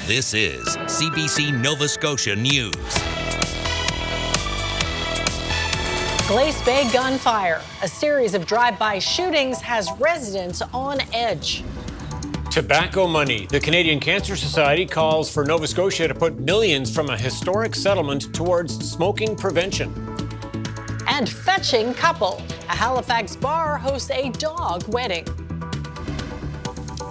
This is CBC Nova Scotia News. Glace Bay gunfire. A series of drive-by shootings has residents on edge. Tobacco money. The Canadian Cancer Society calls for Nova Scotia to put millions from a historic settlement towards smoking prevention. And fetching couple. A Halifax bar hosts a dog wedding.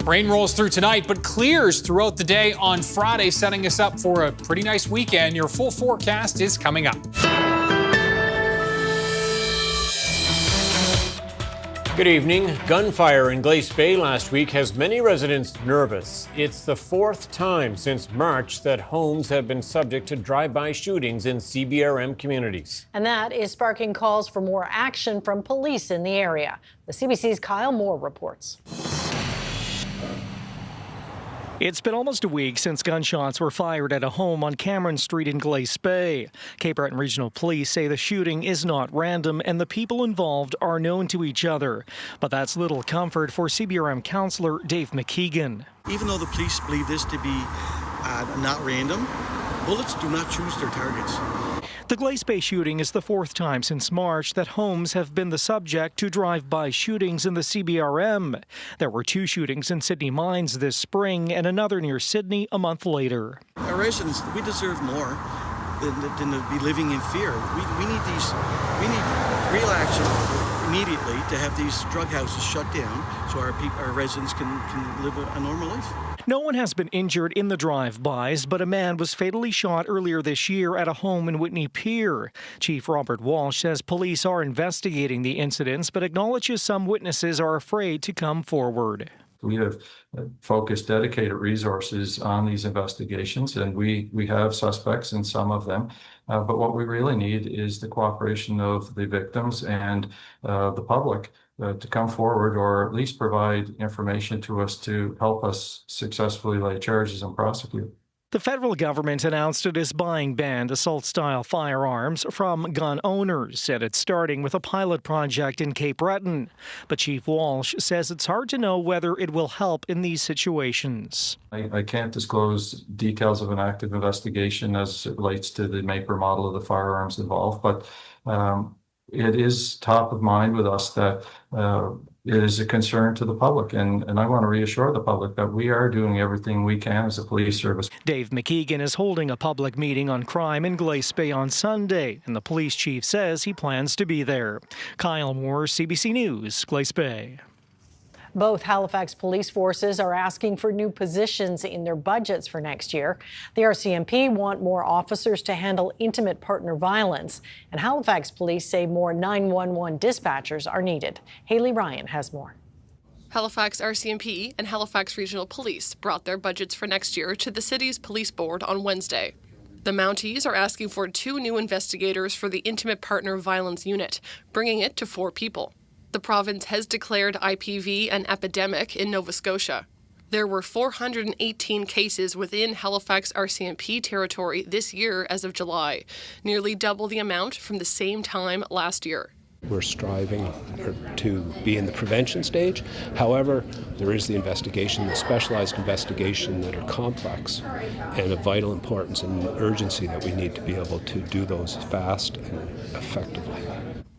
Rain rolls through tonight, but clears throughout the day on Friday, setting us up for a pretty nice weekend. Your full forecast is coming up. Good evening. Gunfire in Glace Bay last week has many residents nervous. It's the fourth time since March that homes have been subject to drive-by shootings in CBRM communities. And that is sparking calls for more action from police in the area. The CBC's Kyle Moore reports. It's been almost a week since gunshots were fired at a home on Cameron Street in Glace Bay. Cape Breton Regional Police say the shooting is not random and the people involved are known to each other. But that's little comfort for CBRM councillor Dave McKeegan. Even though the police believe this to be not random, bullets do not choose their targets. The Glace Bay shooting is the fourth time since March that homes have been the subject to drive-by shootings in the CBRM. There were two shootings in Sydney Mines this spring and another near Sydney a month later. Our residents, we deserve more than to be living in fear. We need real action immediately to have these drug houses shut down so our residents can live a normal life. No one has been injured in the drive-bys, but a man was fatally shot earlier this year at a home in Whitney Pier. Chief Robert Walsh says police are investigating the incidents, but acknowledges some witnesses are afraid to come forward. We have focused dedicated resources on these investigations, and we have suspects in some of them. But what we really need is the cooperation of the victims and the public to come forward, or at least provide information to us to help us successfully lay charges and prosecute. The federal government announced it is buying banned assault-style firearms from gun owners, said it's starting with a pilot project in Cape Breton. But Chief Walsh says it's hard to know whether it will help in these situations. I can't disclose details of an active investigation as it relates to the make or model of the firearms involved, but it is top of mind with us that it is a concern to the public, and I want to reassure the public that we are doing everything we can as a police service. Dave McKeegan is holding a public meeting on crime in Glace Bay on Sunday, and the police chief says he plans to be there. Kyle Moore, CBC News, Glace Bay. Both Halifax police forces are asking for new positions in their budgets for next year. The RCMP want more officers to handle intimate partner violence, and Halifax police say more 911 dispatchers are needed. Haley Ryan has more. Halifax RCMP and Halifax Regional Police brought their budgets for next year to the city's police board on Wednesday. The Mounties are asking for 2 new investigators for the intimate partner violence unit, bringing it to 4 people. The province has declared IPV an epidemic in Nova Scotia. There were 418 cases within Halifax RCMP territory this year as of July, nearly double the amount from the same time last year. We're striving to be in the prevention stage. However, there is the investigation, the specialized investigation that are complex and of vital importance and urgency that we need to be able to do those fast and effectively.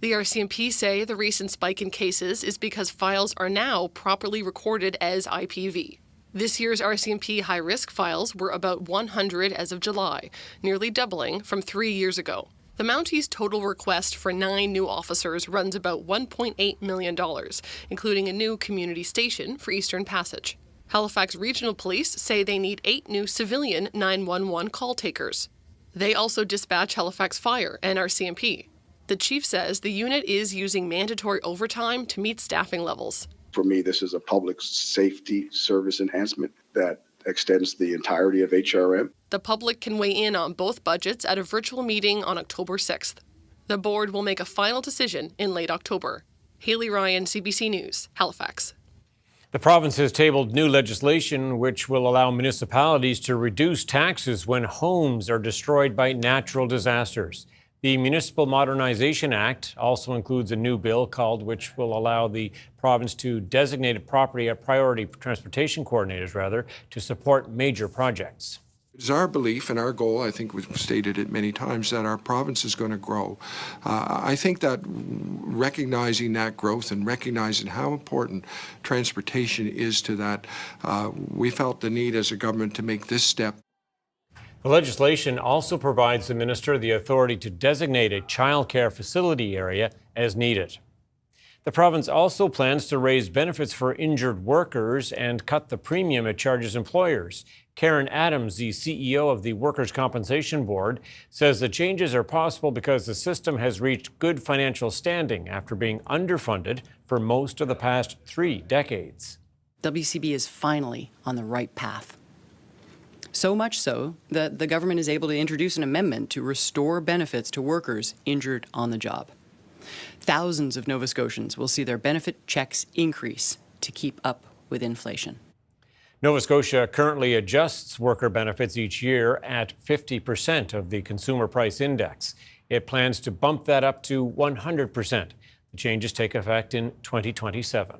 The RCMP say the recent spike in cases is because files are now properly recorded as IPV. This year's RCMP high-risk files were about 100 as of July, nearly doubling from 3 years ago. The Mounties' total request for 9 new officers runs about $1.8 million, including a new community station for Eastern Passage. Halifax Regional Police say they need 8 new civilian 911 call takers. They also dispatch Halifax Fire and RCMP. The chief says the unit is using mandatory overtime to meet staffing levels. For me, this is a public safety service enhancement that extends the entirety of HRM. The public can weigh in on both budgets at a virtual meeting on October 6th. The board will make a final decision in late October. Haley Ryan, CBC News, Halifax. The province has tabled new legislation which will allow municipalities to reduce taxes when homes are destroyed by natural disasters. The Municipal Modernization Act also includes a new bill which will allow the province to designate a priority transportation coordinators to support major projects. It's our belief and our goal, I think we've stated it many times, that our province is going to grow. I think that recognizing that growth and recognizing how important transportation is to that, we felt the need as a government to make this step. The legislation also provides the minister the authority to designate a childcare facility area as needed. The province also plans to raise benefits for injured workers and cut the premium it charges employers. Karen Adams, the CEO of the Workers' Compensation Board, says the changes are possible because the system has reached good financial standing after being underfunded for most of the past 3 decades. WCB is finally on the right path. So much so that the government is able to introduce an amendment to restore benefits to workers injured on the job. Thousands of Nova Scotians will see their benefit checks increase to keep up with inflation. Nova Scotia currently adjusts worker benefits each year at 50% of the Consumer Price Index. It plans to bump that up to 100%. The changes take effect in 2027.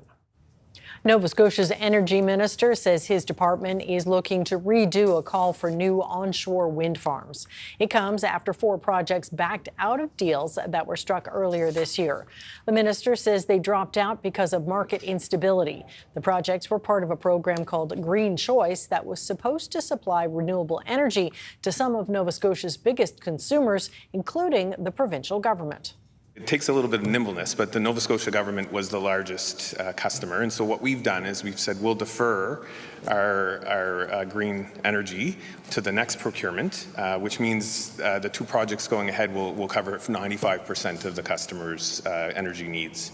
Nova Scotia's energy minister says his department is looking to redo a call for new onshore wind farms. It comes after 4 projects backed out of deals that were struck earlier this year. The minister says they dropped out because of market instability. The projects were part of a program called Green Choice that was supposed to supply renewable energy to some of Nova Scotia's biggest consumers, including the provincial government. It takes a little bit of nimbleness, but the Nova Scotia government was the largest customer. And so what we've done is we've said we'll defer our green energy to the next procurement, which means the 2 projects going ahead will cover 95% of the customer's energy needs.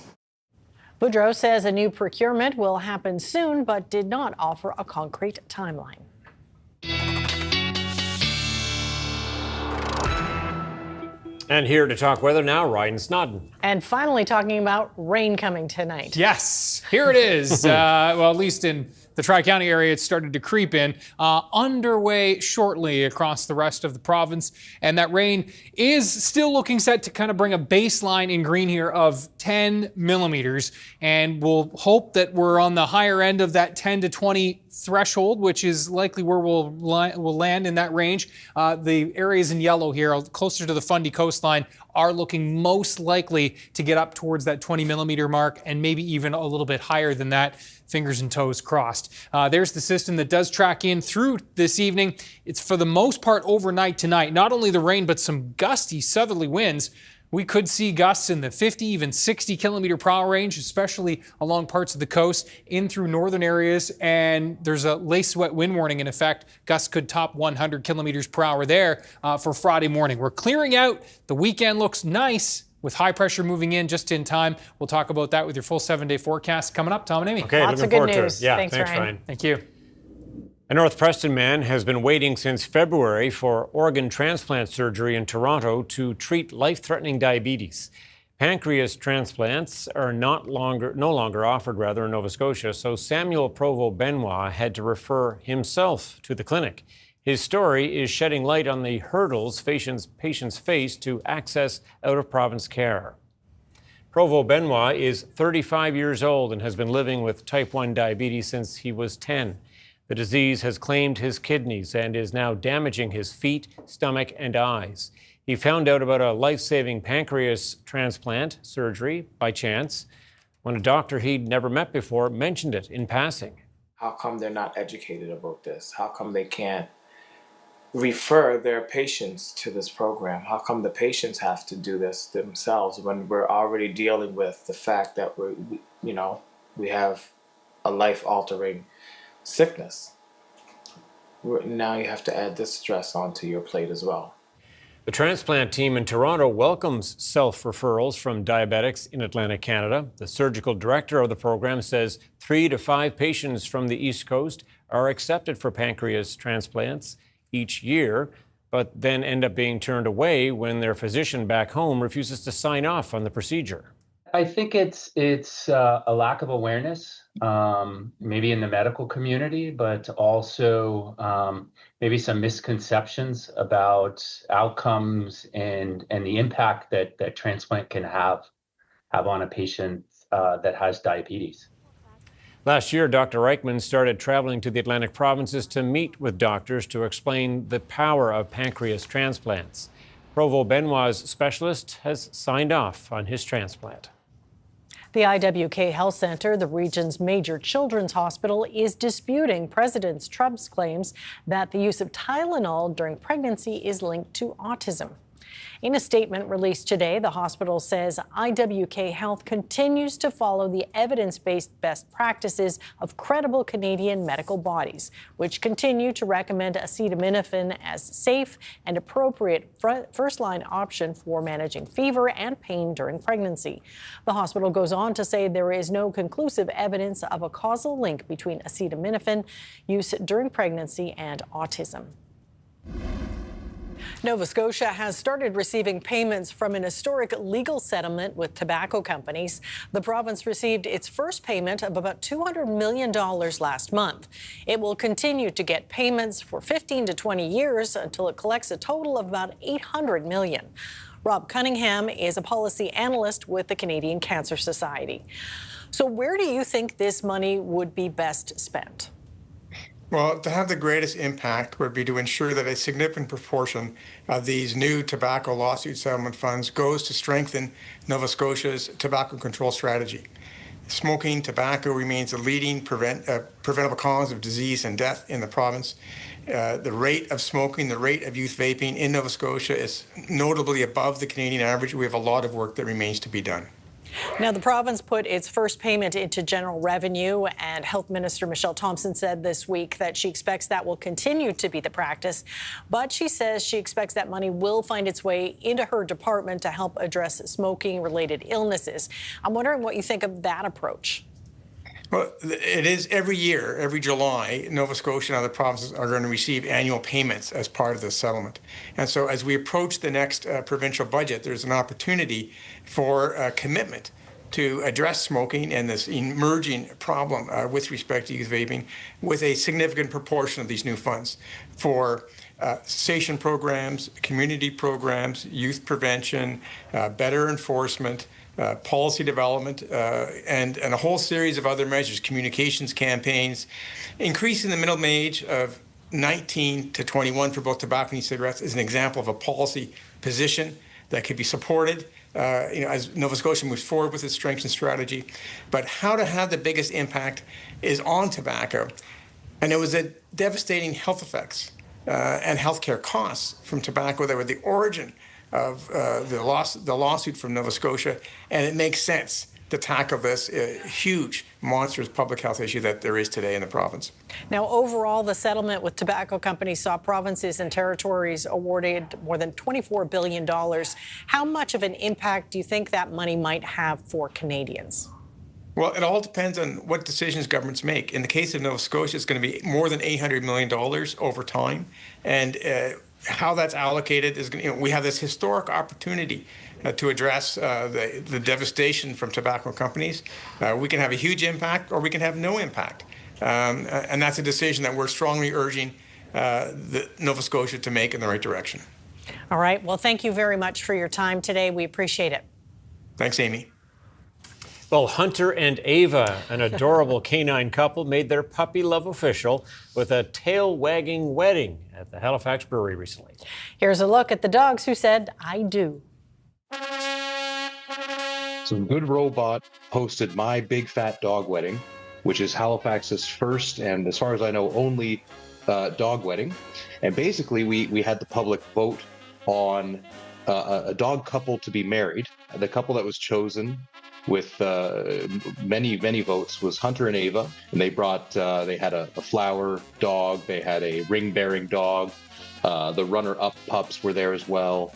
Boudreau says a new procurement will happen soon, but did not offer a concrete timeline. And here to talk weather now, Ryan Snoddon. And finally talking about rain coming tonight. Yes, here it is. Well, at least in the Tri-County area, it's started to creep in. Underway shortly across the rest of the province. And that rain is still looking set to kind of bring a baseline in green here of 10 millimeters. And we'll hope that we're on the higher end of that 10 to 20 threshold, which is likely where we'll land in that range. The areas in yellow here, closer to the Fundy coastline, are looking most likely to get up towards that 20 millimeter mark and maybe even a little bit higher than that. Fingers and toes crossed. There's the system that does track in through this evening. It's for the most part overnight tonight. Not only the rain, but some gusty southerly winds. We could see gusts in the 50, even 60 kilometer per hour range, especially along parts of the coast, in through northern areas. And there's a lace wet wind warning in effect. Gusts could top 100 kilometers per hour there for Friday morning. We're clearing out. The weekend looks nice with high pressure moving in just in time. We'll talk about that with your full 7-day forecast coming up. Tom and Amy. Okay, lots of good news. Yeah, thanks Ryan. Thank you. A North Preston man has been waiting since February for organ transplant surgery in Toronto to treat life-threatening diabetes. Pancreas transplants are no longer offered in Nova Scotia, so Samuel Provo-Benoit had to refer himself to the clinic. His story is shedding light on the hurdles patients face to access out-of-province care. Provo-Benoit is 35 years old and has been living with type 1 diabetes since he was 10. The disease has claimed his kidneys and is now damaging his feet, stomach, and eyes. He found out about a life-saving pancreas transplant surgery by chance when a doctor he'd never met before mentioned it in passing. How come they're not educated about this? How come they can't refer their patients to this program? How come the patients have to do this themselves when we're already dealing with the fact that we have a life-altering sickness? Now you have to add this stress onto your plate as well. The transplant team in Toronto welcomes self-referrals from diabetics in Atlantic Canada. The surgical director of the program says 3 to 5 patients from the East Coast are accepted for pancreas transplants each year, but then end up being turned away when their physician back home refuses to sign off on the procedure. I think it's a lack of awareness, maybe in the medical community, but also maybe some misconceptions about outcomes and the impact that transplant can have on a patient that has diabetes. Last year, Dr. Reichman started traveling to the Atlantic provinces to meet with doctors to explain the power of pancreas transplants. Provo Benoit's specialist has signed off on his transplant. The IWK Health Center, the region's major children's hospital, is disputing President Trump's claims that the use of Tylenol during pregnancy is linked to autism. In a statement released today, the hospital says IWK Health continues to follow the evidence-based best practices of credible Canadian medical bodies, which continue to recommend acetaminophen as safe and appropriate first-line option for managing fever and pain during pregnancy. The hospital goes on to say there is no conclusive evidence of a causal link between acetaminophen use during pregnancy and autism. Nova Scotia has started receiving payments from an historic legal settlement with tobacco companies. The province received its first payment of about $200 million last month. It will continue to get payments for 15 to 20 years until it collects a total of about $800 million. Rob Cunningham is a policy analyst with the Canadian Cancer Society. So where do you think this money would be best spent? Well, to have the greatest impact would be to ensure that a significant proportion of these new tobacco lawsuit settlement funds goes to strengthen Nova Scotia's tobacco control strategy. Smoking tobacco remains the leading preventable cause of disease and death in the province. The rate of smoking, the rate of youth vaping in Nova Scotia is notably above the Canadian average. We have a lot of work that remains to be done. Now, the province put its first payment into general revenue, and Health Minister Michelle Thompson said this week that she expects that will continue to be the practice. But she says she expects that money will find its way into her department to help address smoking-related illnesses. I'm wondering what you think of that approach. Well, it is every year, every July, Nova Scotia and other provinces are going to receive annual payments as part of this settlement. And so as we approach the next provincial budget, there's an opportunity for a commitment to address smoking and this emerging problem with respect to youth vaping with a significant proportion of these new funds for cessation programs, community programs, youth prevention, better enforcement, policy development, and a whole series of other measures, communications campaigns. Increasing the minimum age of 19 to 21 for both tobacco and cigarettes is an example of a policy position that could be supported as Nova Scotia moves forward with its strength and strategy. But how to have the biggest impact is on tobacco. And it was a devastating health effects and healthcare costs from tobacco that were the origin of the lawsuit from Nova Scotia, and it makes sense to tackle this huge, monstrous public health issue that there is today in the province. Now, overall, the settlement with tobacco companies saw provinces and territories awarded more than $24 billion. How much of an impact do you think that money might have for Canadians? Well, it all depends on what decisions governments make. In the case of Nova Scotia, it's going to be more than $800 million over time, and how that's allocated is going to, we have this historic opportunity to address the devastation from tobacco companies. We can have a huge impact or we can have no impact. And that's a decision that we're strongly urging Nova Scotia to make in the right direction. All right. Well, thank you very much for your time today. We appreciate it. Thanks, Amy. Well, Hunter and Ava, an adorable canine couple, made their puppy love official with a tail-wagging wedding at the Halifax Brewery recently. Here's a look at the dogs who said, "I do." So Good Robot hosted My Big Fat Dog Wedding, which is Halifax's first and, as far as I know, only dog wedding. And basically, we had the public vote on a dog couple to be married. The couple that was chosen with many votes was Hunter and Ava, and they brought they had a flower dog, they had a ring-bearing dog, the runner-up pups were there as well.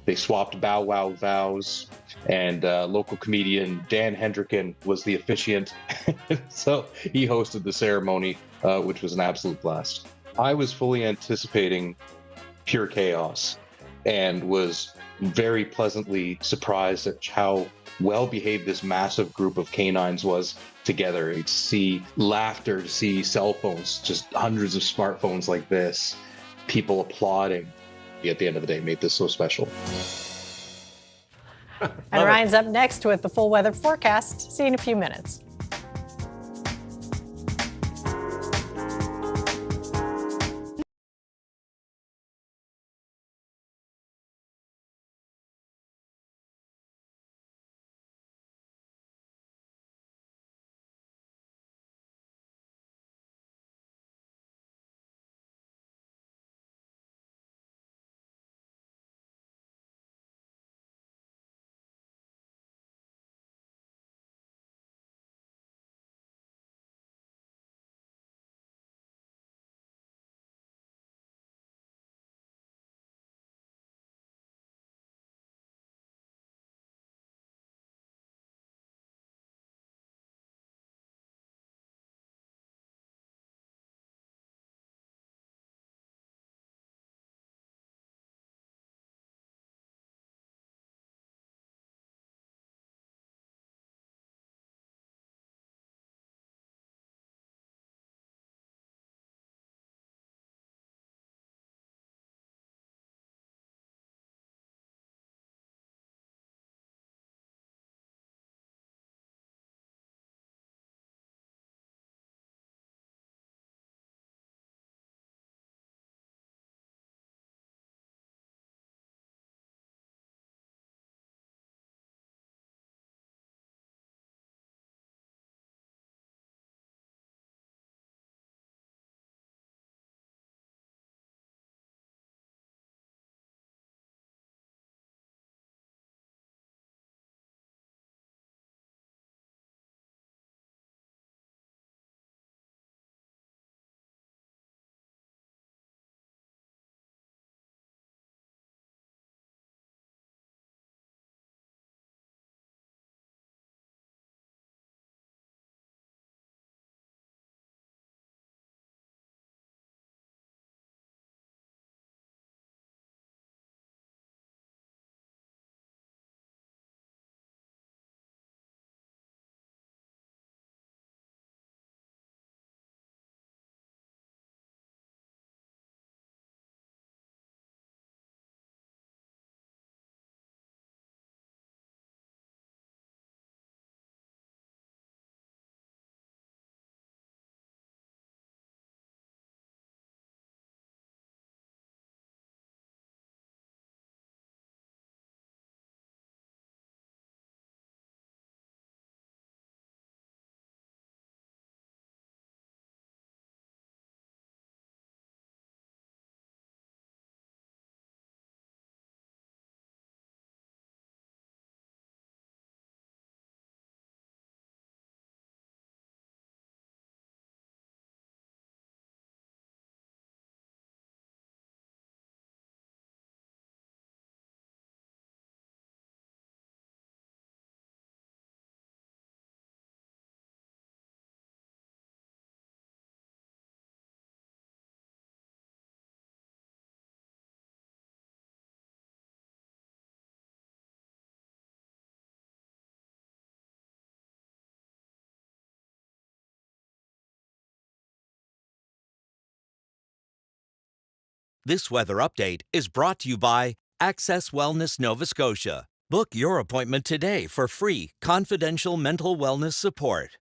They swapped bow wow vows, and local comedian Dan Hendricken was the officiant. So he hosted the ceremony, which was an absolute blast. I was fully anticipating pure chaos and was very pleasantly surprised at how well behaved this massive group of canines was together. To see laughter, to see cell phones, just hundreds of smartphones like this, people applauding. At the end of the day, made this so special. And Ryan's up next with the full weather forecast. See you in a few minutes. This weather update is brought to you by Access Wellness Nova Scotia. Book your appointment today for free, confidential mental wellness support.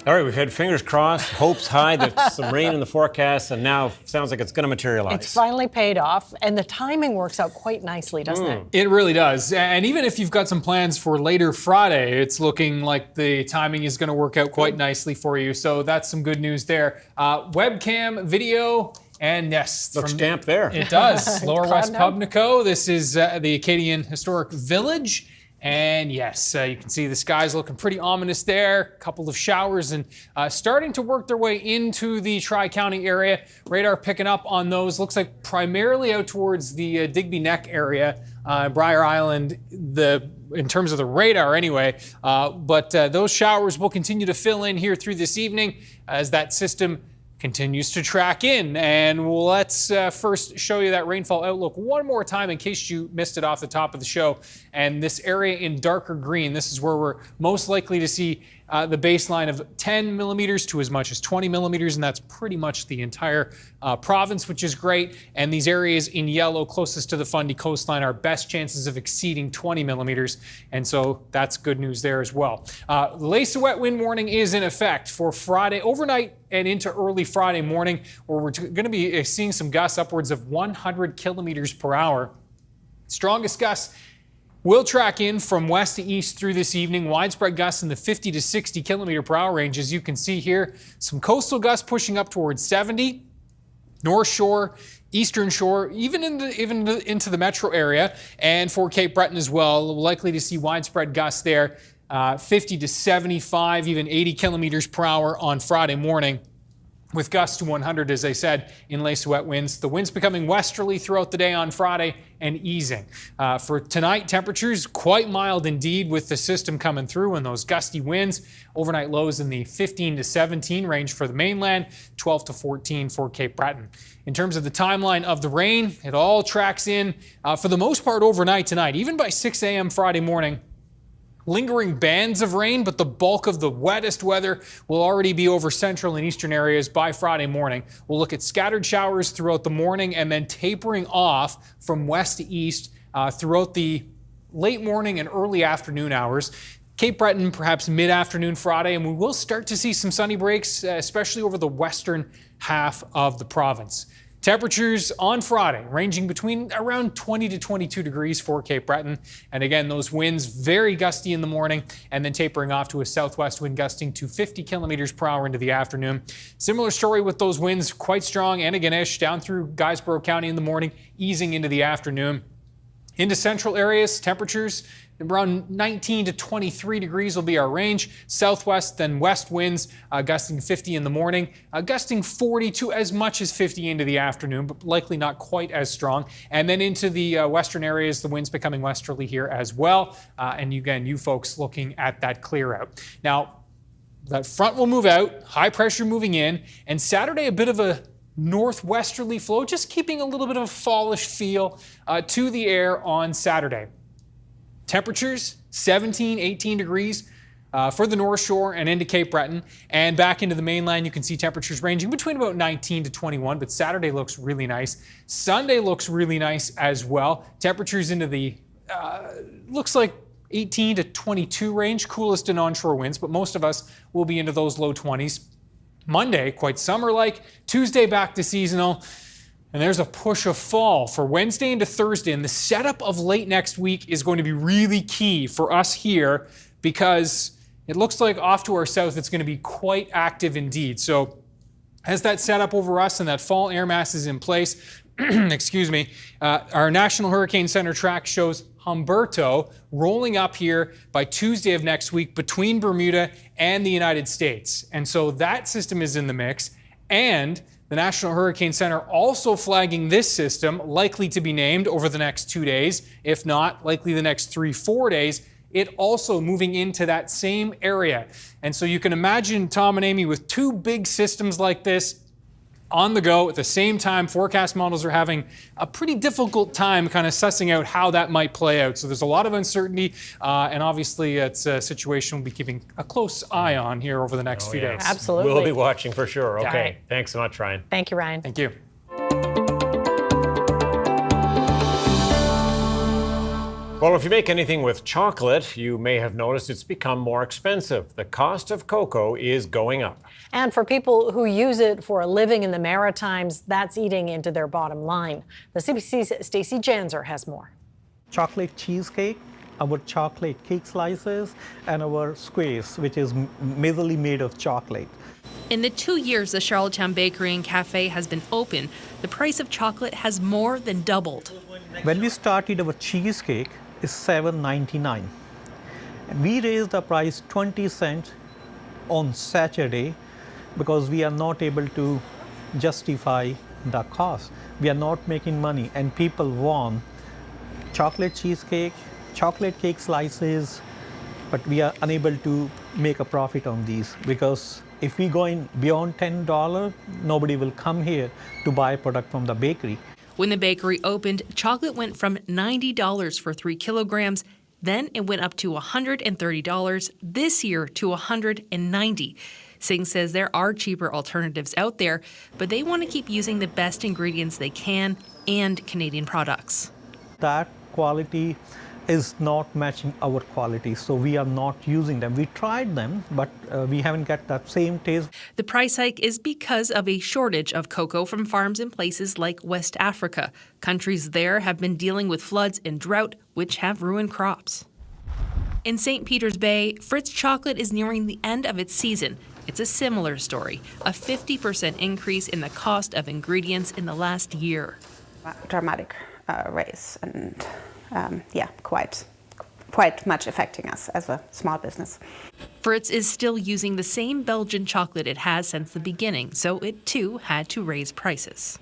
All right, we've had fingers crossed, hopes high, there's some rain in the forecast, and now sounds like it's going to materialize. It's finally paid off, and the timing works out quite nicely, doesn't it? It really does. And even if you've got some plans for later Friday, it's looking like the timing is going to work out quite nicely for you. So that's some good news there. Webcam, video, and yes. Looks damp there. It does. Lower West Pubnico. This is the Acadian Historic Village. And yes, you can see the skies looking pretty ominous there. A couple of showers and starting to work their way into the Tri-County area. Radar picking up on those. Looks like primarily out towards the Digby Neck area, Briar Island, in terms of the radar anyway. But those showers will continue to fill in here through this evening as that system continues to track in. And let's first show you that rainfall outlook one more time in case you missed it off the top of the show. And this area in darker green, this is where we're most likely to see the baseline of 10 millimeters to as much as 20 millimeters, and that's pretty much the entire province, which is great. And these areas in yellow closest to the Fundy coastline are best chances of exceeding 20 millimeters, and so that's good news there as well. The Glace wet wind warning is in effect for Friday overnight and into early Friday morning, where we're going to be seeing some gusts upwards of 100 kilometers per hour. Strongest gusts will track in from west to east through this evening. Widespread gusts in the 50 to 60 kilometer per hour range, as you can see here. Some coastal gusts pushing up towards 70. North Shore, Eastern Shore, even into the metro area, and for Cape Breton as well. Likely to see widespread gusts there, 50 to 75, even 80 kilometers per hour on Friday morning, with gusts to 100, as I said, in lace wet winds. The winds becoming westerly throughout the day on Friday and easing. For tonight, temperatures quite mild indeed with the system coming through and those gusty winds. Overnight lows in the 15 to 17 range for the mainland, 12 to 14 for Cape Breton. In terms of the timeline of the rain, it all tracks in for the most part overnight tonight, even by 6 a.m. Friday morning. Lingering bands of rain, but the bulk of the wettest weather will already be over central and eastern areas by Friday morning. We'll look at scattered showers throughout the morning and then tapering off from west to east throughout the late morning and early afternoon hours. Cape Breton, perhaps mid-afternoon Friday, and we will start to see some sunny breaks, especially over the western half of the province. Temperatures on Friday ranging between around 20 to 22 degrees for Cape Breton. And again, those winds very gusty in the morning and then tapering off to a southwest wind gusting to 50 kilometers per hour into the afternoon. Similar story with those winds, quite strong and again-ish down through Guysborough County in the morning, easing into the afternoon. Into central areas, temperatures around 19 to 23 degrees will be our range. Southwest, then west winds gusting 50 in the morning, gusting 40 to as much as 50 into the afternoon, but likely not quite as strong. And then into the western areas, the winds becoming westerly here as well. And again, you folks looking at that clear out. Now, that front will move out, high pressure moving in, and Saturday a bit of a northwesterly flow, just keeping a little bit of a fallish feel to the air on Saturday. Temperatures 17, 18 degrees for the North Shore and into Cape Breton. And back into the mainland, you can see temperatures ranging between about 19 to 21, but Saturday looks really nice. Sunday looks really nice as well. Temperatures into the, looks like 18 to 22 range, coolest in onshore winds, but most of us will be into those low 20s. Monday, quite summer-like. Tuesday, back to seasonal. And there's a push of fall for Wednesday into Thursday. And the setup of late next week is going to be really key for us here because it looks like off to our south it's going to be quite active indeed. So as that setup over us and that fall air mass is in place, excuse me, our National Hurricane Center track shows Humberto rolling up here by Tuesday of next week between Bermuda and the United States. And so that system is in the mix. And the National Hurricane Center also flagging this system, likely to be named over the next 2 days, if not, likely the next 3-4 days, it also moving into that same area. And so you can imagine Tom and Amy with two big systems like this, on the go at the same time. Forecast models are having a pretty difficult time kind of sussing out how that might play out. So there's a lot of uncertainty, and obviously it's a situation we'll be keeping a close eye on here over the next few days. Absolutely. We'll be watching for sure. Okay. Right. Thanks so much, Ryan. Thank you, Ryan. Thank you. Well, if you make anything with chocolate, you may have noticed it's become more expensive. The cost of cocoa is going up. And for people who use it for a living in the Maritimes, that's eating into their bottom line. The CBC's Stacey Janzer has more. Chocolate cheesecake, our chocolate cake slices, and our squares, which is majorly made of chocolate. In the 2 years the Charlottetown Bakery and Cafe has been open, the price of chocolate has more than doubled. When we started, our cheesecake is $7.99. And we raised the price 20 cents on Saturday because we are not able to justify the cost. We are not making money, and people want chocolate cheesecake, chocolate cake slices, but we are unable to make a profit on these because if we go in beyond $10, nobody will come here to buy a product from the bakery. When the bakery opened, chocolate went from $90 for 3 kilograms. Then it went up to $130. This year to $190. Singh says there are cheaper alternatives out there, but they want to keep using the best ingredients they can and Canadian products. That quality is not matching our quality, so we are not using them. We tried them, but we haven't got that same taste. The price hike is because of a shortage of cocoa from farms in places like West Africa. Countries there have been dealing with floods and drought, which have ruined crops. In St. Peter's Bay, Fritz Chocolate is nearing the end of its season. It's a similar story, a 50% increase in the cost of ingredients in the last year. Dramatic raise, and quite much affecting us as a small business. Fritz is still using the same Belgian chocolate it has since the beginning, so it too had to raise prices.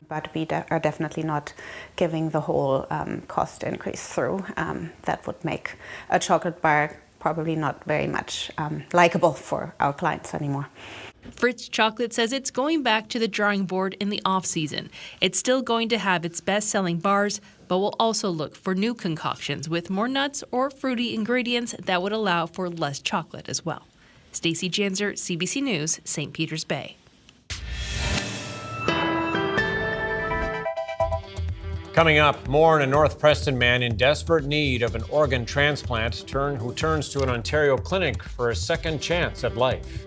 But we are definitely not giving the whole cost increase through. That would make a chocolate bar probably not very much likable for our clients anymore. Fritz Chocolate says it's going back to the drawing board in the off-season. It's still going to have its best-selling bars, but will also look for new concoctions with more nuts or fruity ingredients that would allow for less chocolate as well. Stacey Janzer, CBC News, St. Peter's Bay. Coming up, more on a North Preston man in desperate need of an organ transplant who turns to an Ontario clinic for a second chance at life.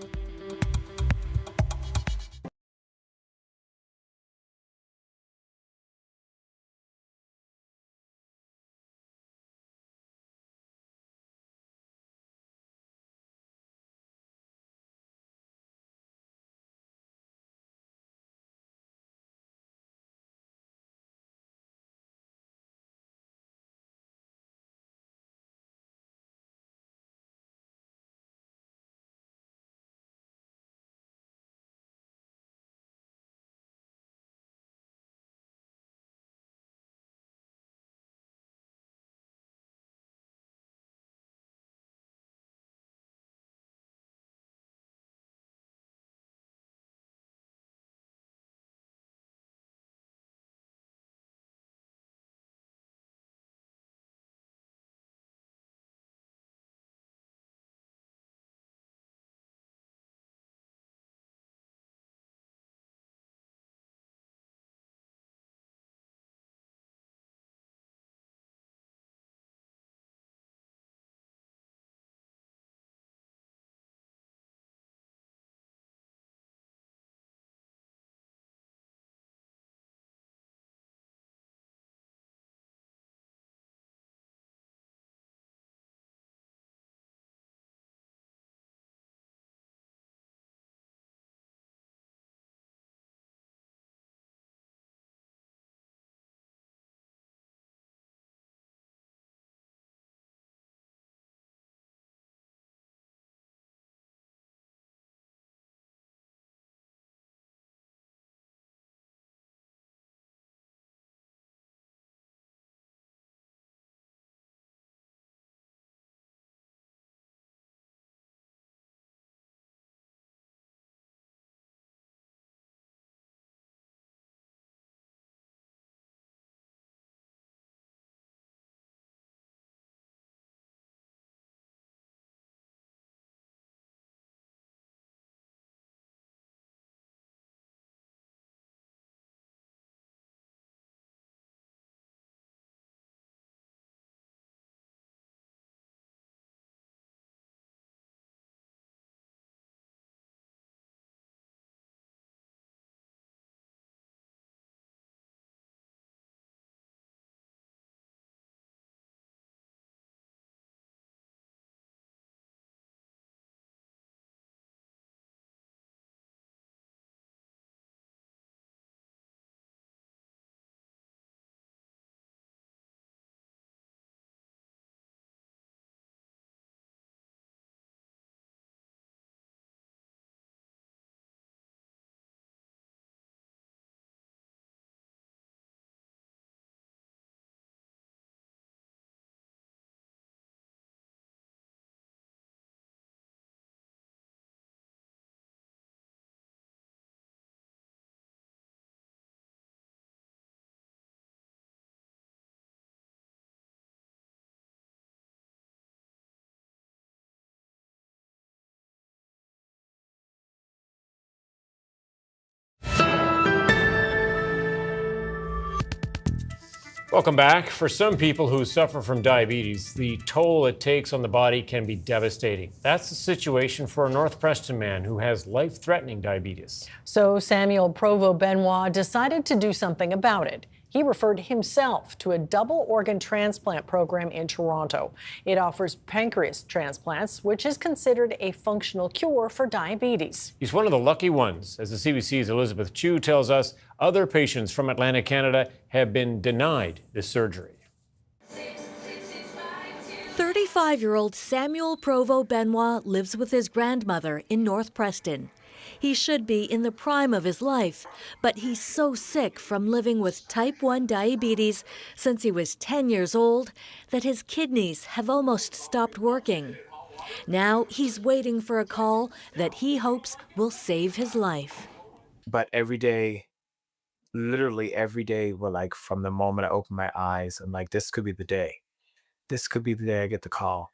Welcome back. For some people who suffer from diabetes, the toll it takes on the body can be devastating. That's the situation for a North Preston man who has life-threatening diabetes. So Samuel Provo-Benoit decided to do something about it. He referred himself to a double organ transplant program in Toronto. It offers pancreas transplants, which is considered a functional cure for diabetes. He's one of the lucky ones. As the CBC's Elizabeth Chu tells us, other patients from Atlantic Canada have been denied this surgery. 35-year-old Samuel Provo-Benoit lives with his grandmother in North Preston. He should be in the prime of his life, but he's so sick from living with type 1 diabetes since he was 10 years old that his kidneys have almost stopped working. Now he's waiting for a call that he hopes will save his life. But every day, literally every day, from the moment I open my eyes, I'm like, this could be the day. This could be the day I get the call.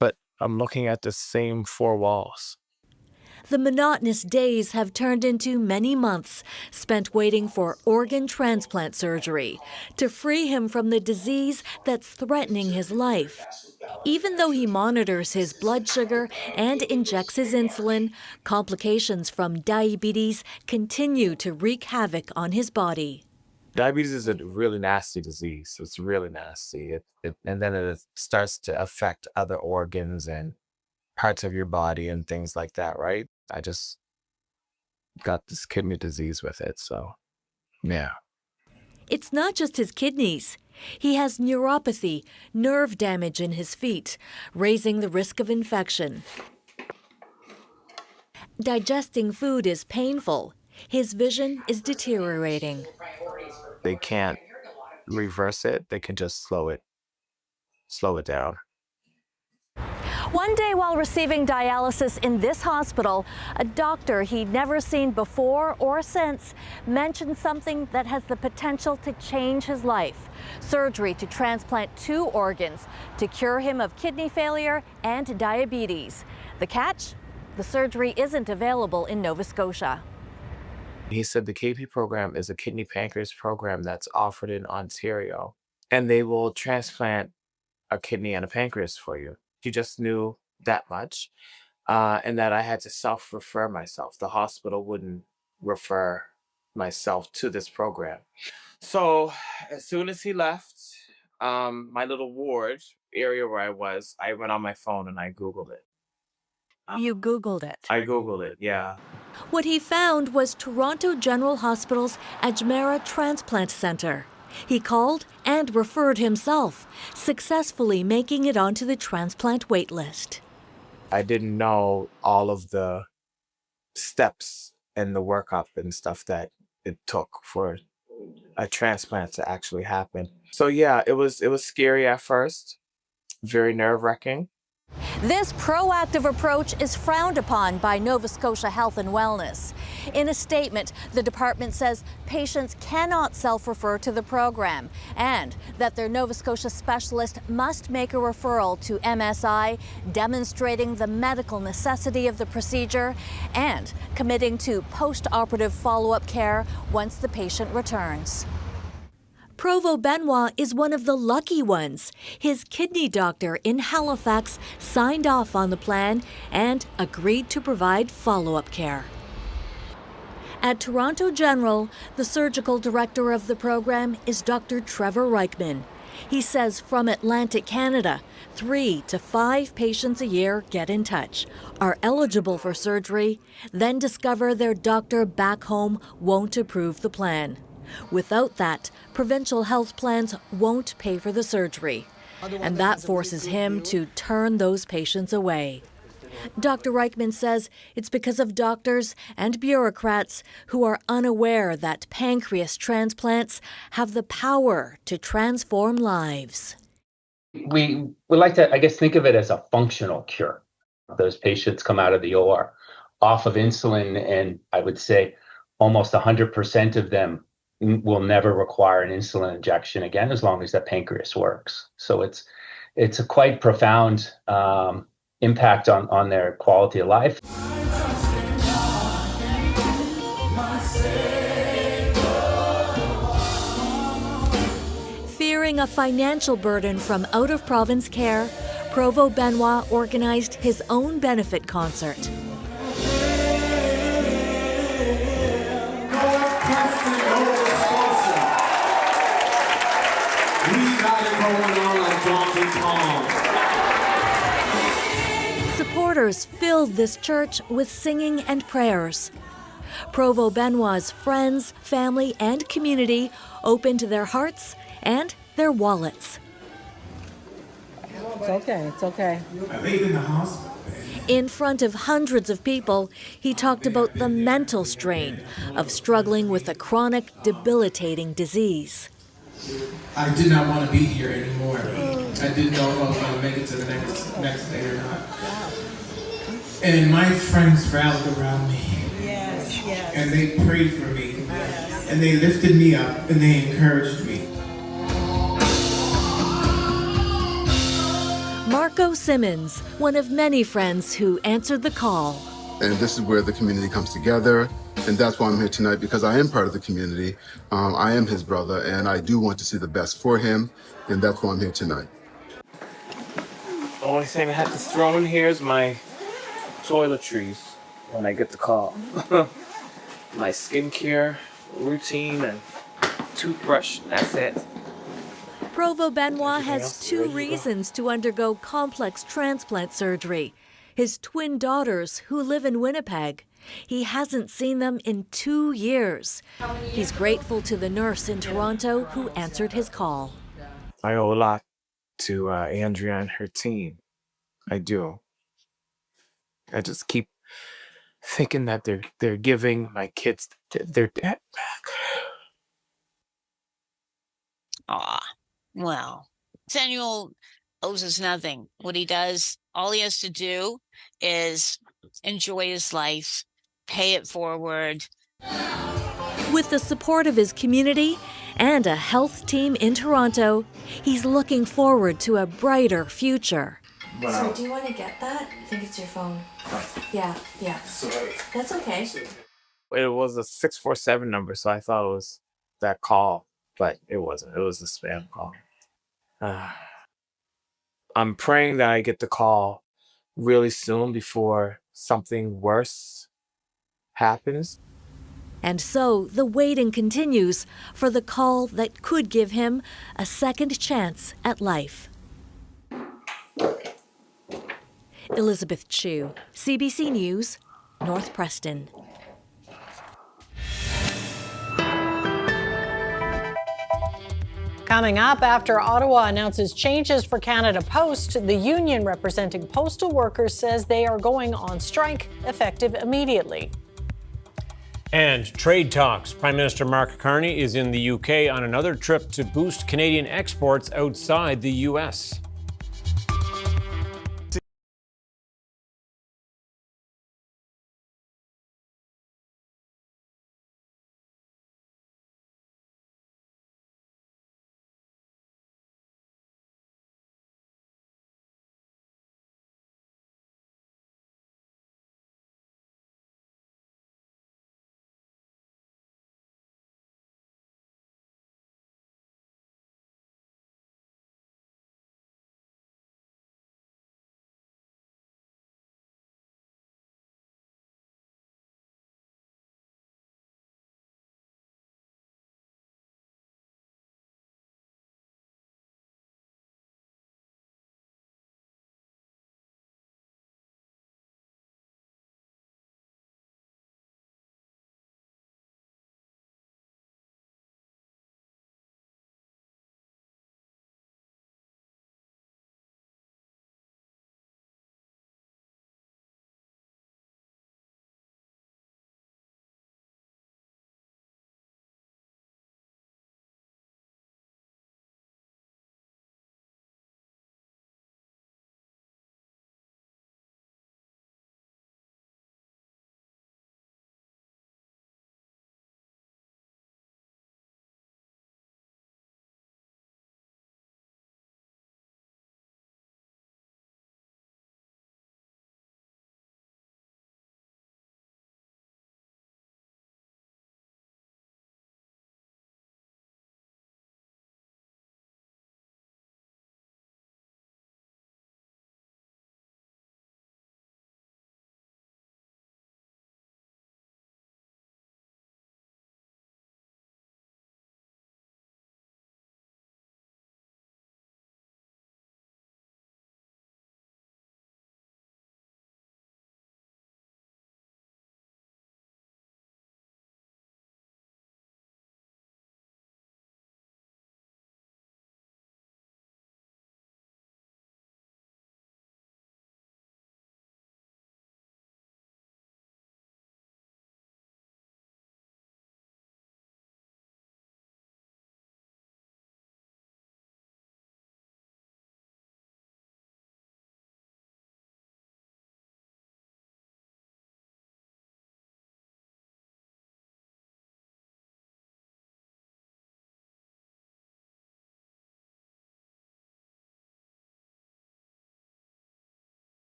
But I'm looking at the same four walls. The monotonous days have turned into many months spent waiting for organ transplant surgery to free him from the disease that's threatening his life. Even though he monitors his blood sugar and injects his insulin, complications from diabetes continue to wreak havoc on his body. Diabetes is a really nasty disease. It's really nasty. And then it starts to affect other organs and parts of your body and things like that, right? I just got this kidney disease with it, so yeah. It's not just his kidneys. He has neuropathy, nerve damage in his feet, raising the risk of infection. Digesting food is painful. His vision is deteriorating. They can't reverse it. They can just slow it down. One day while receiving dialysis in this hospital, a doctor he'd never seen before or since mentioned something that has the potential to change his life: surgery to transplant 2 organs to cure him of kidney failure and diabetes. The catch? The surgery isn't available in Nova Scotia. He said the KP program is a kidney pancreas program that's offered in Ontario, and they will transplant a kidney and a pancreas for you. He just knew that much, and that I had to self-refer myself. The hospital wouldn't refer myself to this program. So as soon as he left my little ward area where I went on my phone and I Googled it. You Googled it? I Googled it, yeah. What he found was Toronto General Hospital's Ajmera Transplant Centre. He called and referred himself, successfully making it onto the transplant wait list. I didn't know all of the steps and the workup and stuff that it took for a transplant to actually happen. So yeah, it was scary at first, very nerve-wracking. This proactive approach is frowned upon by Nova Scotia Health and Wellness. In a statement, the department says patients cannot self-refer to the program and that their Nova Scotia specialist must make a referral to MSI, demonstrating the medical necessity of the procedure and committing to post-operative follow-up care once the patient returns. Provo-Benoit is one of the lucky ones. His kidney doctor in Halifax signed off on the plan and agreed to provide follow-up care. At Toronto General, the surgical director of the program is Dr. Trevor Reichman. He says from Atlantic Canada, 3 to 5 patients a year get in touch, are eligible for surgery, then discover their doctor back home won't approve the plan. Without that, provincial health plans won't pay for the surgery, and that forces him to turn those patients away. Dr. Reichman says it's because of doctors and bureaucrats who are unaware that pancreas transplants have the power to transform lives. We would like to, I guess, think of it as a functional cure. Those patients come out of the OR off of insulin, and I would say almost 100% of them will never require an insulin injection again as long as that pancreas works. So it's a quite profound impact on their quality of life. a financial burden from out-of-province care, Provo Benoit organized his own benefit concert. Supporters filled this church with singing and prayers. Provo Benoit's friends, family, and community opened their hearts and their wallets. It's okay, it's okay. I laid in the hospital. In front of hundreds of people, he talked about the mental strain of struggling with a chronic, debilitating disease. I did not want to be here anymore. I didn't know if I was going to make it to the next day or not. And my friends rallied around me. Yes, yes. And they prayed for me. Yes. And they lifted me up and they encouraged me. Marco Simmons, one of many friends who answered the call. And this is where the community comes together. And that's why I'm here tonight, because I am part of the community. I am his brother, and I do want to see the best for him. And that's why I'm here tonight. The only thing I have to throw in here is my toiletries when I get the call. My skincare routine and toothbrush, that's it. Provo Benoit has two reasons to undergo complex transplant surgery. His twin daughters, who live in Winnipeg. He hasn't seen them in 2 years. He's grateful to the nurse in Toronto who answered his call. I owe a lot to Andrea and her team. I do. I just keep thinking that they're giving my kids their dad back. Aw, well, Samuel owes us nothing. What he does, all he has to do is enjoy his life, pay it forward. With the support of his community and a health team in Toronto, he's looking forward to a brighter future. Wow. Sorry, do you want to get that? I think it's your phone. Yeah. Sorry. That's okay. It was a 647 number, so I thought it was that call, but it wasn't. It was a spam call. I'm praying that I get the call really soon before something worse happens. And so the waiting continues for the call that could give him a second chance at life. Elizabeth Chu, CBC News, North Preston. Coming up, after Ottawa announces changes for Canada Post, the union representing postal workers says they are going on strike effective immediately. And trade talks. Prime Minister Mark Carney is in the UK on another trip to boost Canadian exports outside the US.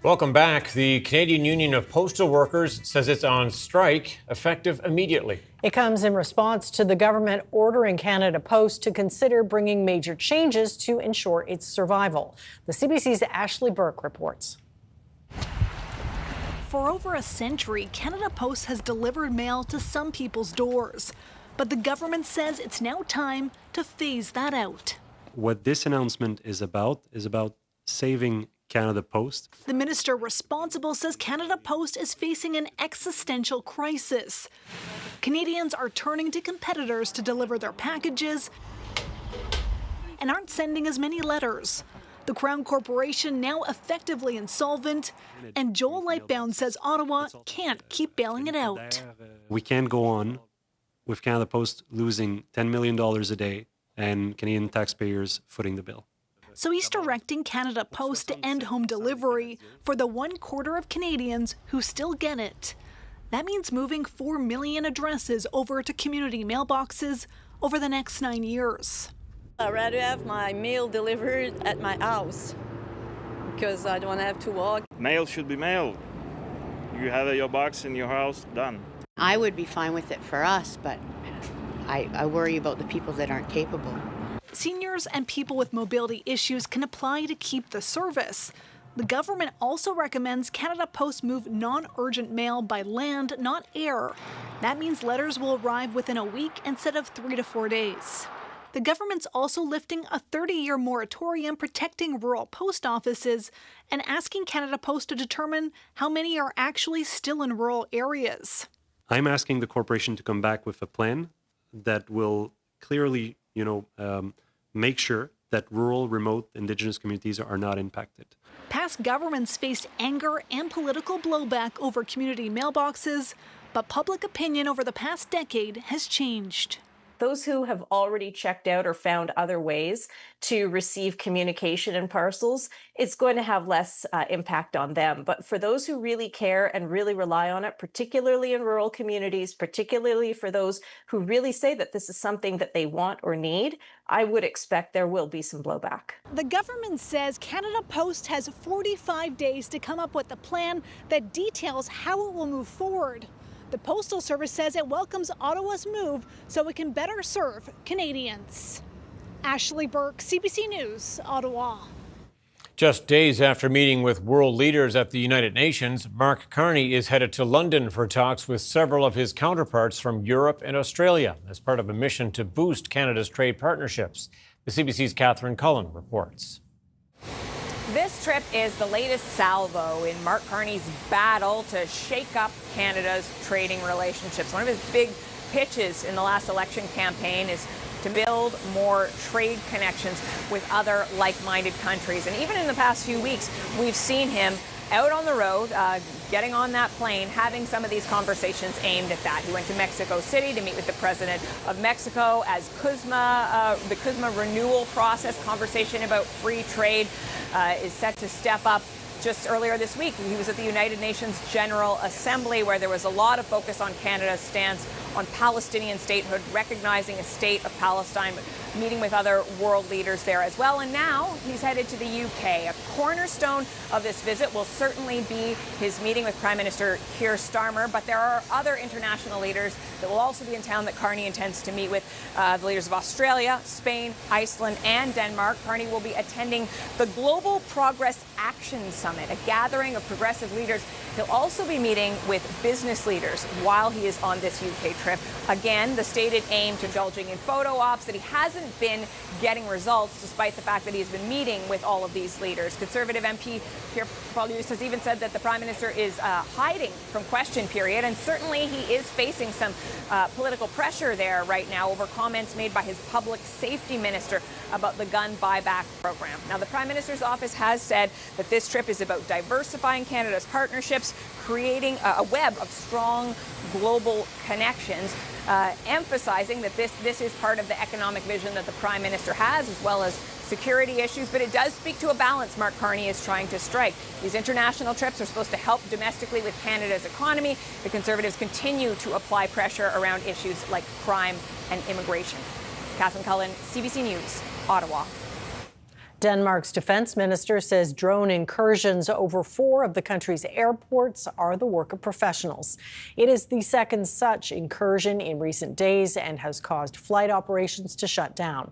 Welcome back. The Canadian Union of Postal Workers says it's on strike, effective immediately. It comes in response to the government ordering Canada Post to consider bringing major changes to ensure its survival. The CBC's Ashley Burke reports. For over a century, Canada Post has delivered mail to some people's doors. But the government says it's now time to phase that out. What this announcement is about saving Canada Post. The minister responsible says Canada Post is facing an existential crisis. Canadians are turning to competitors to deliver their packages and aren't sending as many letters. The Crown Corporation now effectively insolvent, and Joel Lightbound says Ottawa can't keep bailing it out. We can't go on with Canada Post losing $10 million a day and Canadian taxpayers footing the bill. So he's directing Canada Post to end home delivery for the 1/4 of Canadians who still get it. That means moving 4 million addresses over to community mailboxes over the next 9 years. I'd rather have my mail delivered at my house because I don't have to walk. Mail should be mailed. You have your box in your house, done. I would be fine with it for us, but I worry about the people that aren't capable. Seniors and people with mobility issues can apply to keep the service. The government also recommends Canada Post move non-urgent mail by land, not air. That means letters will arrive within a week instead of 3 to 4 days. The government's also lifting a 30-year moratorium protecting rural post offices and asking Canada Post to determine how many are actually still in rural areas. I'm asking the corporation to come back with a plan that will clearly, make sure that rural, remote, Indigenous communities are not impacted. Past governments faced anger and political blowback over community mailboxes, but public opinion over the past decade has changed. Those who have already checked out or found other ways to receive communication and parcels, it's going to have less impact on them. But for those who really care and really rely on it, particularly in rural communities, particularly for those who really say that this is something that they want or need, I would expect there will be some blowback. The government says Canada Post has 45 days to come up with a plan that details how it will move forward. The Postal Service says it welcomes Ottawa's move so it can better serve Canadians. Ashley Burke, CBC News, Ottawa. Just days after meeting with world leaders at the United Nations, Mark Carney is headed to London for talks with several of his counterparts from Europe and Australia as part of a mission to boost Canada's trade partnerships. The CBC's Catherine Cullen reports. This trip is the latest salvo in Mark Carney's battle to shake up Canada's trading relationships. One of his big pitches in the last election campaign is to build more trade connections with other like-minded countries. And even in the past few weeks, we've seen him out on the road, getting on that plane, having some of these conversations aimed at that. He went to Mexico City to meet with the president of Mexico as the CUSMA renewal process conversation about free trade is set to step up. Just earlier this week, he was at the United Nations General Assembly, where there was a lot of focus on Canada's stance on Palestinian statehood, recognizing a state of Palestine, meeting with other world leaders there as well. And now he's headed to the UK. A cornerstone of this visit will certainly be his meeting with Prime Minister Keir Starmer, but there are other international leaders that will also be in town that Carney intends to meet with. The leaders of Australia, Spain, Iceland, and Denmark. Carney will be attending the Global Progress Action Summit, a gathering of progressive leaders. He'll also be meeting with business leaders while he is on this UK trip. Again, the stated aim to indulging in photo ops, that he hasn't been getting results despite the fact that he's been meeting with all of these leaders. Conservative MP Pierre Paulus has even said that the Prime Minister is hiding from question period, and certainly he is facing some political pressure there right now over comments made by his public safety minister about the gun buyback program. Now, the Prime Minister's office has said that this trip is about diversifying Canada's partnerships, creating a web of strong global connections, emphasizing that this is part of the economic vision that the Prime Minister has, as well as security issues. But it does speak to a balance Mark Carney is trying to strike. These international trips are supposed to help domestically with Canada's economy. The Conservatives continue to apply pressure around issues like crime and immigration. Catherine Cullen, CBC News, Ottawa. Denmark's defense minister says drone incursions over 4 of the country's airports are the work of professionals. It is the second such incursion in recent days and has caused flight operations to shut down.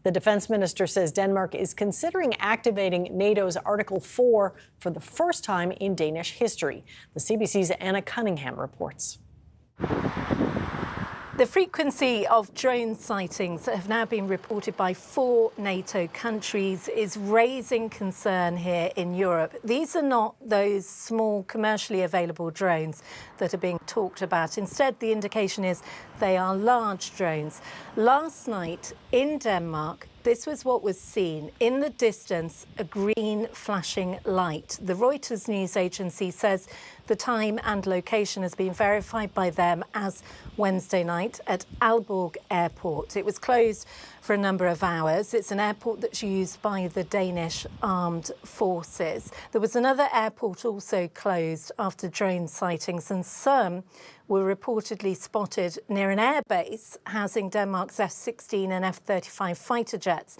The defense minister says Denmark is considering activating NATO's Article 4 for the first time in Danish history. The CBC's Anna Cunningham reports. The frequency of drone sightings that have now been reported by 4 NATO countries is raising concern here in Europe. These are not those small commercially available drones that are being talked about. Instead, the indication is they are large drones. Last night in Denmark, this was what was seen. In the distance, a green flashing light. The Reuters news agency says the time and location has been verified by them as Wednesday night at Aalborg Airport. It was closed for a number of hours. It's an airport that's used by the Danish armed forces. There was another airport also closed after drone sightings, and some were reportedly spotted near an airbase housing Denmark's F-16 and F-35 fighter jets.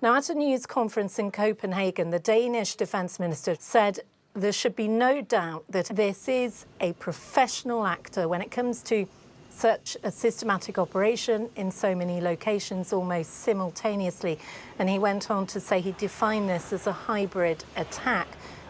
Now, at a news conference in Copenhagen, the Danish defense minister said there should be no doubt that this is a professional actor when it comes to such a systematic operation in so many locations almost simultaneously. And he went on to say he defined this as a hybrid attack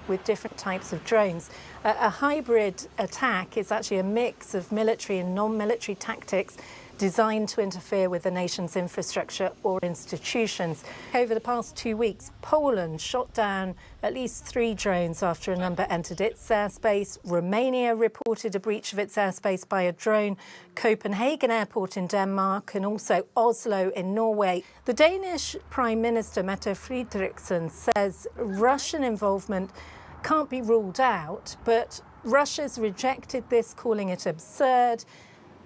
with different types of drones. A hybrid attack is actually a mix of military and non-military tactics designed to interfere with the nation's infrastructure or institutions. Over the past 2 weeks, Poland shot down at least 3 drones after a number entered its airspace. Romania reported a breach of its airspace by a drone. Copenhagen Airport in Denmark and also Oslo in Norway. The Danish Prime Minister Mette Frederiksen says Russian involvement can't be ruled out, but Russia's rejected this, calling it absurd.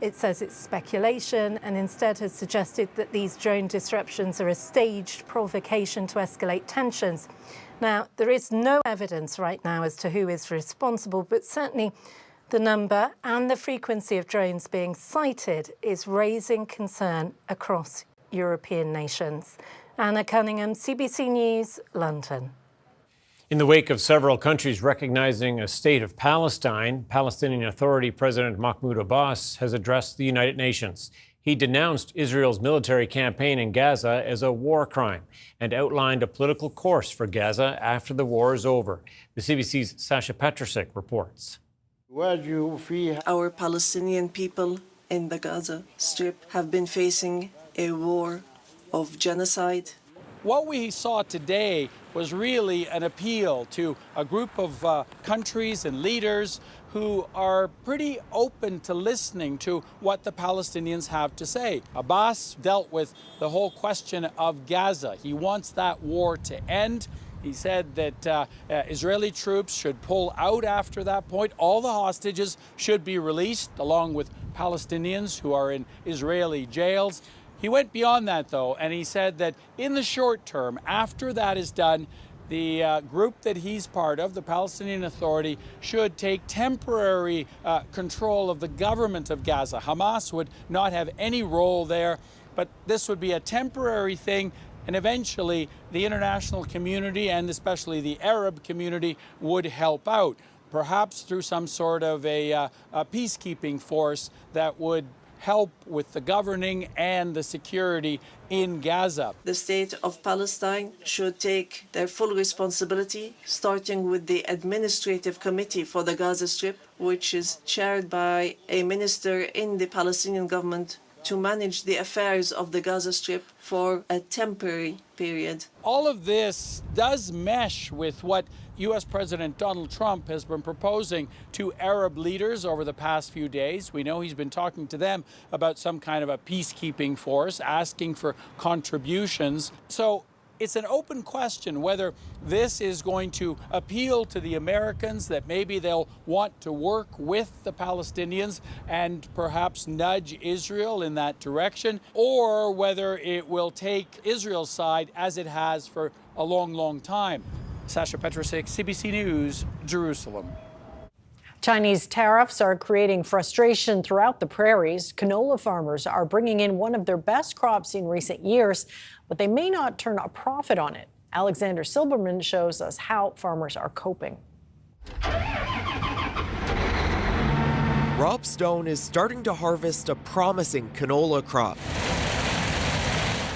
It says it's speculation and instead has suggested that these drone disruptions are a staged provocation to escalate tensions. Now, there is no evidence right now as to who is responsible, but certainly the number and the frequency of drones being sighted is raising concern across European nations. Anna Cunningham, CBC News, London. In the wake of several countries recognizing a state of Palestine, Palestinian Authority President Mahmoud Abbas has addressed the United Nations. He denounced Israel's military campaign in Gaza as a war crime and outlined a political course for Gaza after the war is over. The CBC's Sasha Petrusik reports. Our Palestinian people in the Gaza Strip have been facing a war of genocide. What we saw today was really an appeal to a group of countries and leaders who are pretty open to listening to what the Palestinians have to say. Abbas dealt with the whole question of Gaza. He wants that war to end. He said that Israeli troops should pull out after that point. All the hostages should be released, along with Palestinians who are in Israeli jails. He went beyond that, though, and he said that in the short term, after that is done, the group that he's part of, the Palestinian Authority, should take temporary control of the government of Gaza. Hamas would not have any role there, but this would be a temporary thing, and eventually the international community, and especially the Arab community, would help out, perhaps through some sort of a peacekeeping force that would help with the governing and the security in Gaza. The state of Palestine should take their full responsibility, starting with the Administrative Committee for the Gaza Strip, which is chaired by a minister in the Palestinian government, to manage the affairs of the Gaza Strip for a temporary period. All of this does mesh with what U.S. President Donald Trump has been proposing to Arab leaders over the past few days. We know he's been talking to them about some kind of a peacekeeping force, asking for contributions. So it's an open question whether this is going to appeal to the Americans, that maybe they'll want to work with the Palestinians and perhaps nudge Israel in that direction, or whether it will take Israel's side as it has for a long, long time. Sasha Petrusik, CBC News, Jerusalem. Chinese tariffs are creating frustration throughout the prairies. Canola farmers are bringing in one of their best crops in recent years, but they may not turn a profit on it. Alexander Silberman shows us how farmers are coping. Rob Stone is starting to harvest a promising canola crop.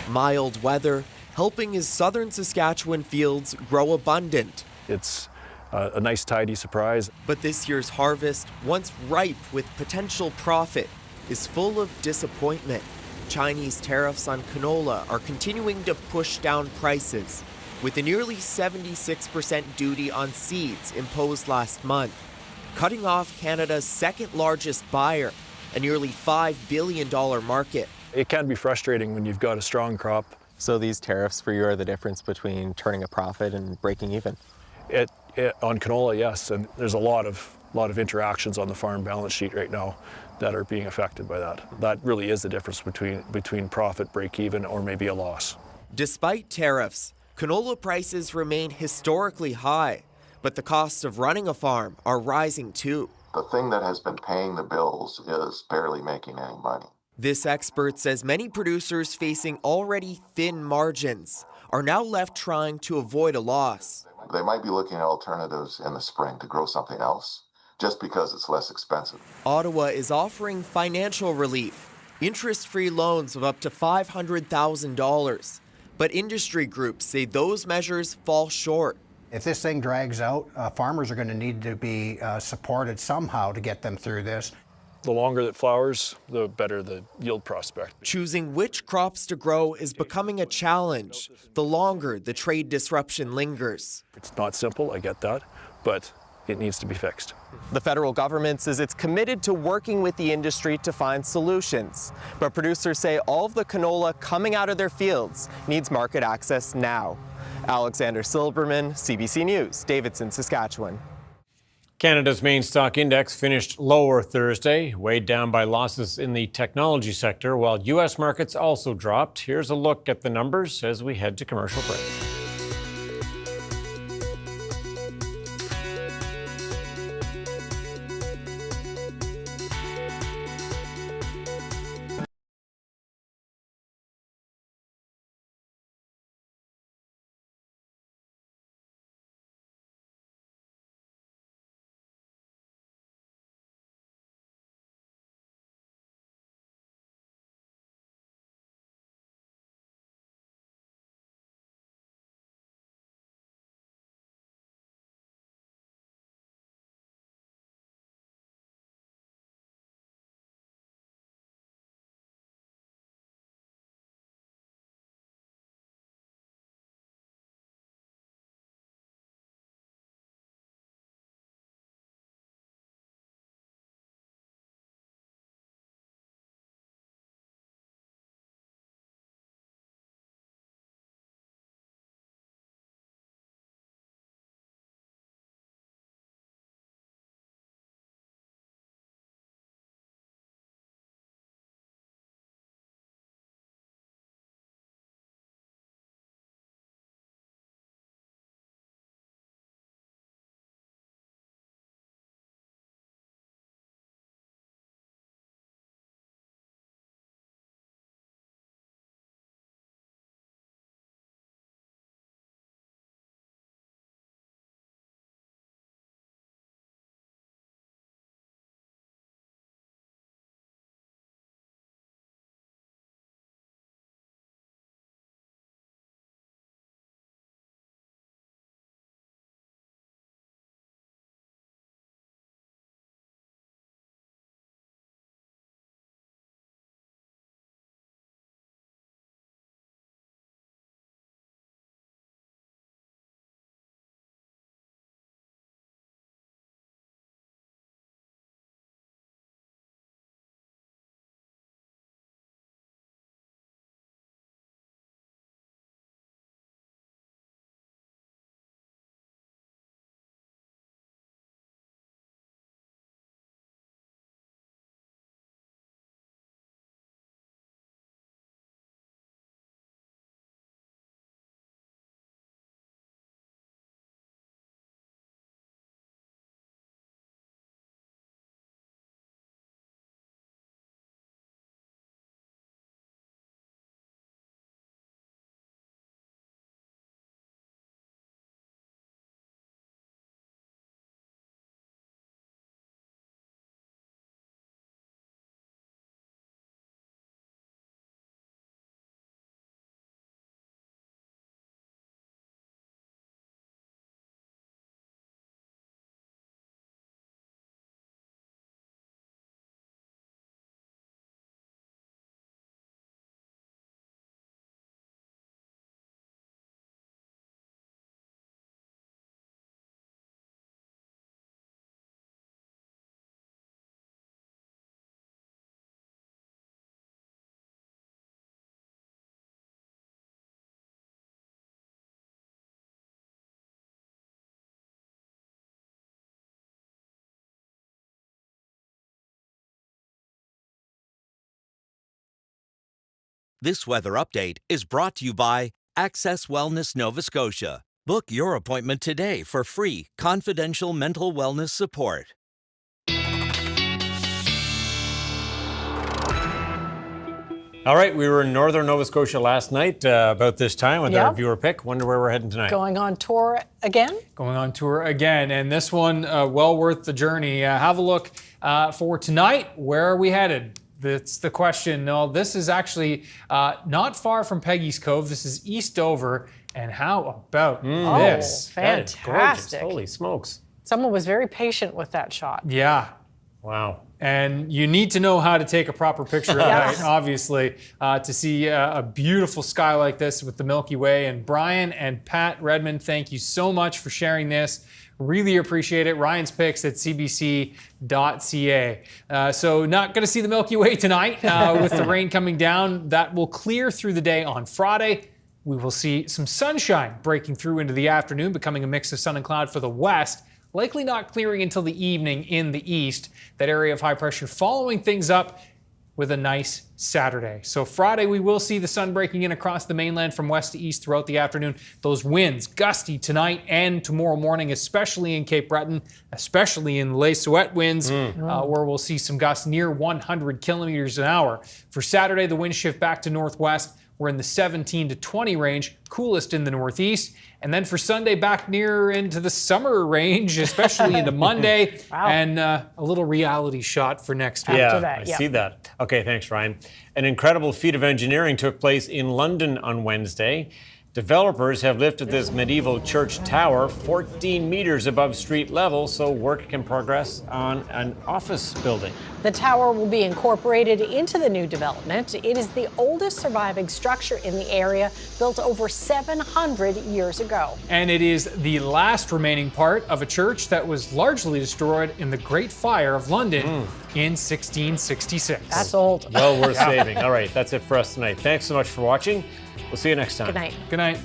Mild weather helping his southern Saskatchewan fields grow abundant. It's a nice, tidy surprise. But this year's harvest, once ripe with potential profit, is full of disappointment. Chinese tariffs on canola are continuing to push down prices, with a nearly 76% duty on seeds imposed last month, cutting off Canada's second largest buyer, a nearly $5 billion market. It can be frustrating when you've got a strong crop. So these tariffs for you are the difference between turning a profit and breaking even? On canola, yes, and there's a lot of interactions on the farm balance sheet right now that are being affected by that. That really is the difference between profit, break even, or maybe a loss. Despite tariffs, canola prices remain historically high, but the costs of running a farm are rising too. The thing that has been paying the bills is barely making any money. This expert says many producers facing already thin margins are now left trying to avoid a loss. They might be looking at alternatives in the spring to grow something else, just because it's less expensive. Ottawa is offering financial relief, interest-free loans of up to $500,000. But industry groups say those measures fall short. If this thing drags out, farmers are going to need to be supported somehow to get them through this. The longer it flowers, the better the yield prospect. Choosing which crops to grow is becoming a challenge, the longer the trade disruption lingers. It's not simple, I get that, but it needs to be fixed. The federal government says it's committed to working with the industry to find solutions. But producers say all of the canola coming out of their fields needs market access now. Alexander Silberman, CBC News, Davidson, Saskatchewan. Canada's main stock index finished lower Thursday, weighed down by losses in the technology sector, while U.S. markets also dropped. Here's a look at the numbers as we head to commercial break. This weather update is brought to you by Access Wellness Nova Scotia. Book your appointment today for free, confidential mental wellness support. All right, we were in northern Nova Scotia last night about this time with our viewer pick. Wonder where we're heading tonight. Going on tour again? Going on tour again, and this one well worth the journey. Have a look for tonight. Where are we headed? That's the question. No, this is actually not far from Peggy's Cove. This is Eastover. And how about this? Fantastic. Holy smokes. Someone was very patient with that shot. Yeah. Wow. And you need to know how to take a proper picture at night, obviously, to see a beautiful sky like this with the Milky Way. And Brian and Pat Redmond, thank you so much for sharing this. Really appreciate it. Ryan's picks at cbc.ca. So not going to see the Milky Way tonight with the rain coming down. That will clear through the day on Friday. We will see some sunshine breaking through into the afternoon, becoming a mix of sun and cloud for the west. Likely not clearing until the evening in the east. That area of high pressure following things up with a nice Saturday. So Friday, we will see the sun breaking in across the mainland from west to east throughout the afternoon. Those winds gusty tonight and tomorrow morning, especially in Cape Breton, especially in Les Souhaits winds, where we'll see some gusts near 100 kilometers an hour. For Saturday, the wind shift back to northwest. We're in the 17 to 20 range, coolest in the northeast. And then for Sunday, back near into the summer range, especially into Monday. Wow. And a little reality shot for next week. I see that. Okay, thanks, Ryan. An incredible feat of engineering took place in London on Wednesday. Developers have lifted this medieval church tower 14 meters above street level so work can progress on an office building. The tower will be incorporated into the new development. It is the oldest surviving structure in the area, built over 700 years ago. And it is the last remaining part of a church that was largely destroyed in the Great Fire of London in 1666. That's old. Well worth saving. All right, that's it for us tonight. Thanks so much for watching. We'll see you next time. Good night. Good night.